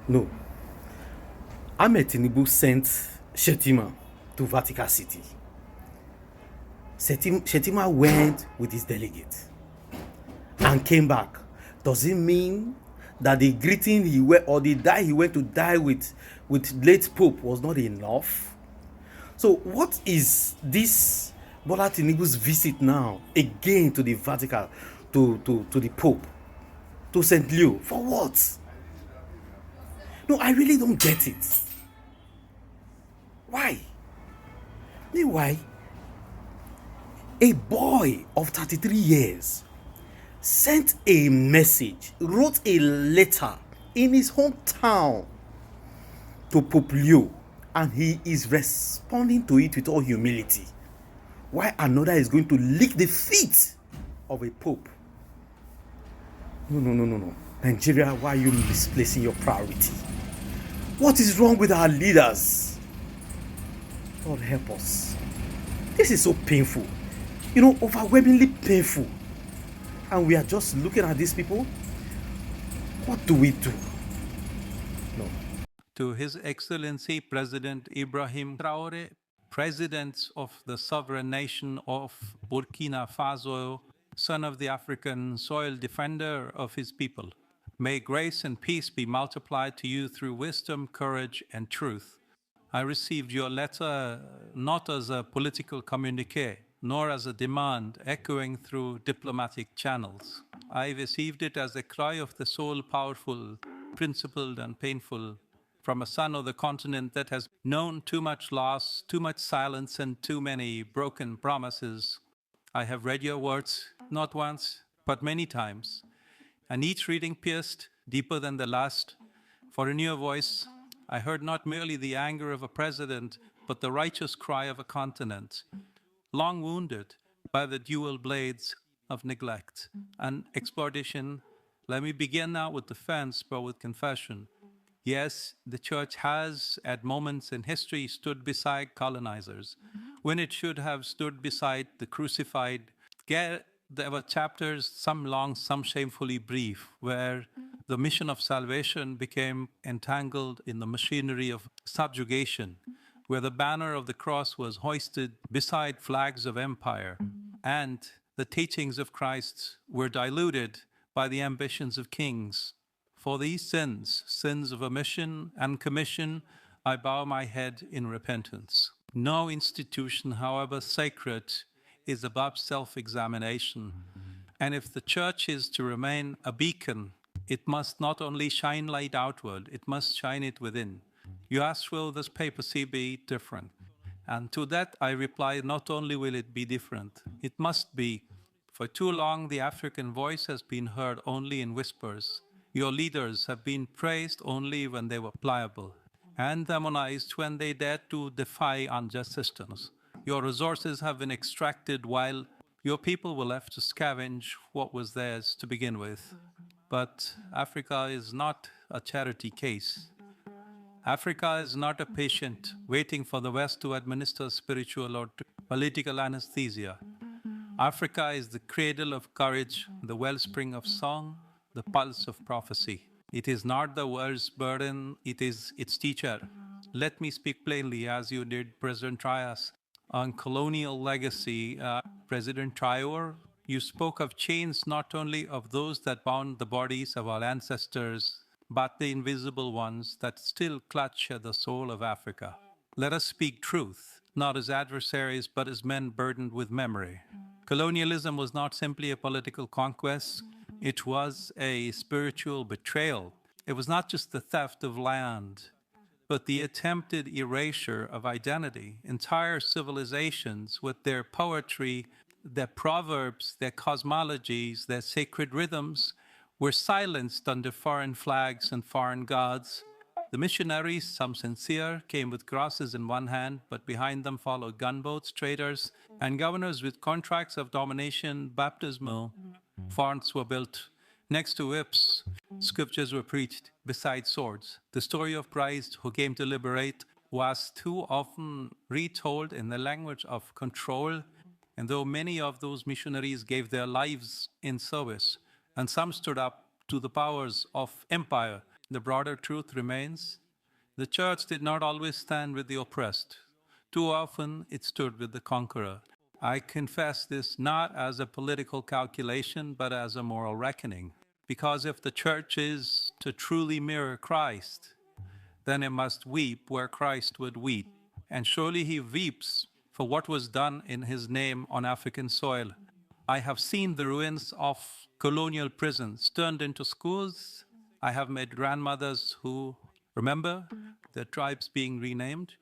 No. Ahmed Tinubu sent Shetima to Vatican City. Shetima went with his delegate and came back. Does it mean that the greeting he went or the die he went to die with late Pope was not enough? So what is this Bola Tinubu's visit now again to the Vatican, to the Pope, to St. Leo? For what? No, I really don't get it. Why? Meanwhile, a boy of 33 years sent a message, wrote a letter in his hometown to Pope Leo, and he is responding to it with all humility. Why another is going to lick the feet of a pope? No. Nigeria, why are you misplacing your priority? What is wrong with our leaders? Lord, help us. This is so painful. Overwhelmingly painful. And we are just looking at these people. What do we do? No. To His Excellency President Ibrahim Traore, President of the sovereign nation of Burkina Faso, son of the African soil, defender of his people. May grace and peace be multiplied to you through wisdom, courage, and truth. I received your letter not as a political communique, nor as a demand echoing through diplomatic channels. I received it as a cry of the soul, powerful, principled, and painful, from a son of the continent that has known too much loss, too much silence, and too many broken promises. I have read your words, not once, but many times, and each reading pierced deeper than the last. For in your voice, I heard not merely the anger of a president, but the righteous cry of a continent, long wounded by the dual blades of neglect and exploitation. Let me begin now with defense, but with confession. Yes, the church has, at moments in history, stood beside colonizers, when it should have stood beside the crucified. There were chapters, some long, some shamefully brief, where the mission of salvation became entangled in the machinery of subjugation, where the banner of the cross was hoisted beside flags of empire, and the teachings of Christ were diluted by the ambitions of kings. For these sins, sins of omission and commission, I bow my head in repentance. No institution, however sacred, is above self-examination. And if the church is to remain a beacon, it must not only shine light outward, it must shine it within. You ask, will this papacy be different? And to that I reply, not only will it be different, it must be. For too long, the African voice has been heard only in whispers. Your leaders have been praised only when they were pliable, and demonized when they dared to defy unjust systems. Your resources have been extracted while your people were left to scavenge what was theirs to begin with. But Africa is not a charity case. Africa is not a patient waiting for the West to administer spiritual or political anesthesia. Africa is the cradle of courage, the wellspring of song, the pulse of prophecy. It is not the world's burden, it is its teacher. Let me speak plainly, as you did, President Trias. On colonial legacy, President Traore, you spoke of chains not only of those that bound the bodies of our ancestors, but the invisible ones that still clutch at the soul of Africa. Let us speak truth, not as adversaries, but as men burdened with memory. Colonialism was not simply a political conquest, it was a spiritual betrayal. It was not just the theft of land, but the attempted erasure of identity. Entire civilizations, with their poetry, their proverbs, their cosmologies, their sacred rhythms, were silenced under foreign flags and foreign gods. The missionaries, some sincere, came with crosses in one hand, but behind them followed gunboats, traders, and governors with contracts of domination, baptismal. Fonts were built next to whips. Scriptures were preached beside swords. The story of Christ who came to liberate was too often retold in the language of control, and though many of those missionaries gave their lives in service, and some stood up to the powers of empire, The broader truth remains the church did not always stand with the oppressed. Too often it stood with the conqueror. I confess this not as a political calculation, but as a moral reckoning. Because if the church is to truly mirror Christ, then it must weep where Christ would weep. And surely he weeps for what was done in his name on African soil. I have seen the ruins of colonial prisons turned into schools. I have met grandmothers who remember their tribes being renamed.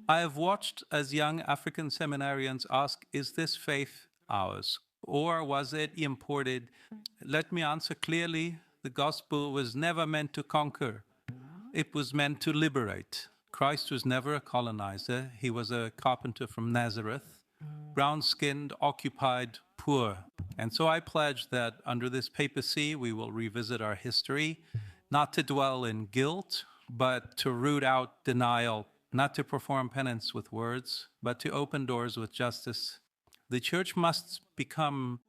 I have watched as young African seminarians ask, is this faith ours? Or was it imported? Let me answer clearly, the gospel was never meant to conquer. It was meant to liberate. Christ was never a colonizer. He was a carpenter from Nazareth, brown-skinned, occupied, poor. And so I pledge that under this papacy, we will revisit our history, not to dwell in guilt, but to root out denial, not to perform penance with words, but to open doors with justice. The church must become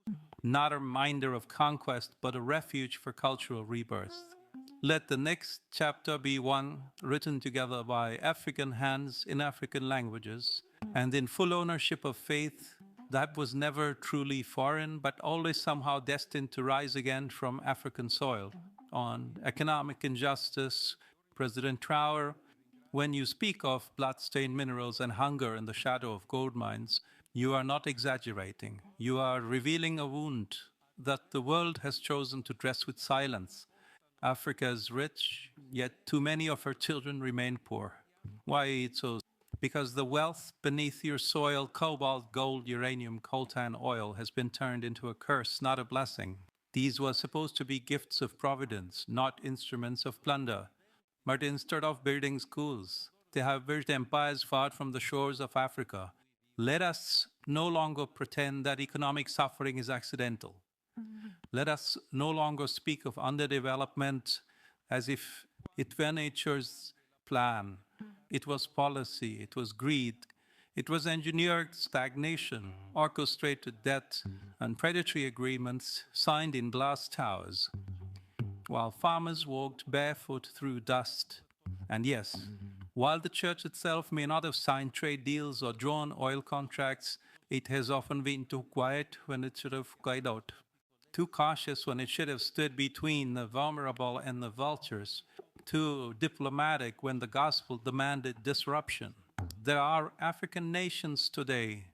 not a reminder of conquest, but a refuge for cultural rebirth. Let the next chapter be one written together by African hands in African languages and in full ownership of faith that was never truly foreign, but always somehow destined to rise again from African soil. On economic injustice, President Traore, when you speak of blood-stained minerals and hunger in the shadow of gold mines, you are not exaggerating. You are revealing a wound that the world has chosen to dress with silence. Africa is rich, yet too many of her children remain poor. Why so? Because the wealth beneath your soil, cobalt, gold, uranium, coltan, oil, has been turned into a curse, not a blessing. These were supposed to be gifts of providence, not instruments of plunder. But instead of building schools, they have built empires far from the shores of Africa. Let us no longer pretend that economic suffering is accidental. Let us no longer speak of underdevelopment as if it were nature's plan. It was policy, it was greed, it was engineered stagnation, orchestrated debt, and predatory agreements signed in glass towers, while farmers walked barefoot through dust. And yes, while the church itself may not have signed trade deals or drawn oil contracts, it has often been too quiet when it should have cried out, too cautious when it should have stood between the vulnerable and the vultures, too diplomatic when the gospel demanded disruption. There are African nations today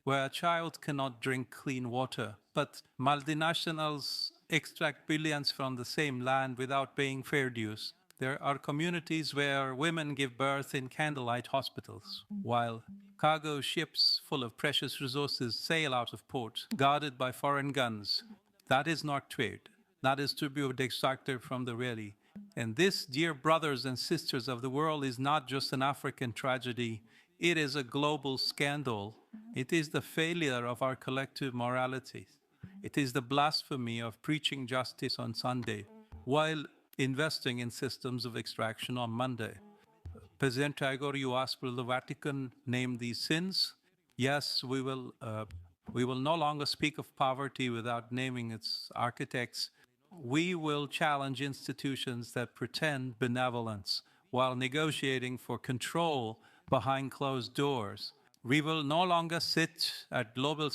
where a child cannot drink clean water, but multinationals extract billions from the same land without paying fair dues. There are communities where women give birth in candlelight hospitals, while cargo ships full of precious resources sail out of port, guarded by foreign guns. That is not trade. That is to be extracted from the really. And this, dear brothers and sisters of the world, is not just an African tragedy. It is a global scandal. It is the failure of our collective morality. It is the blasphemy of preaching justice on Sunday while investing in systems of extraction on Monday. President Tagore, you asked, will the Vatican name these sins? Yes, we will no longer speak of poverty without naming its architects. We will challenge institutions that pretend benevolence while negotiating for control behind closed doors. We will no longer sit at global